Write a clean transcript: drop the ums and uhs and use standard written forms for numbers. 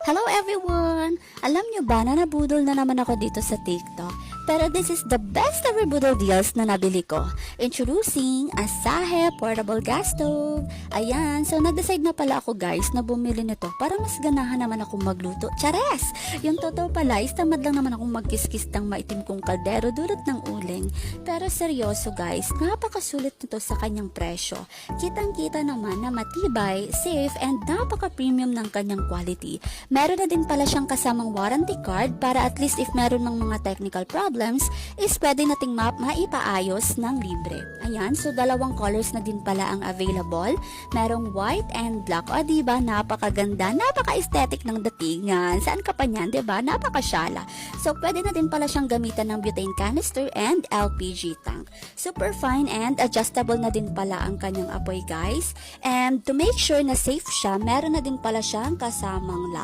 Hello everyone! Alam nyo ba na nabudol na naman ako dito sa TikTok? Pero this is the best ever budol deals na nabili ko. Introducing Asahe Portable Gas Stove. Ayan, so nag-decide na pala ako guys na bumili nito para mas ganahan naman akong magluto. Chares! Yung totoo pala is tamad lang naman akong magkiskis ng maitim kong kaldero dulot ng uling. Pero seryoso guys, napakasulit nito sa kanyang presyo. Kitang-kita naman na matibay, safe, and napaka-premium ng kanyang quality. Meron na din pala siyang kasamang warranty card para at least if meron ng mga technical problems is pwede nating maipaayos ng libre. Ayan, so dalawang colors na din pala ang available. Merong white and black. O diba, napakaganda, napaka-aesthetic ng datingan. Saan ka pa niyan, diba? Napakasyala. So pwede na din pala siyang gamitan ng butane canister and LPG tank. Super fine and adjustable na din pala ang kanyang apoy guys. And to make sure na safe siya, meron na din pala siyang kasamang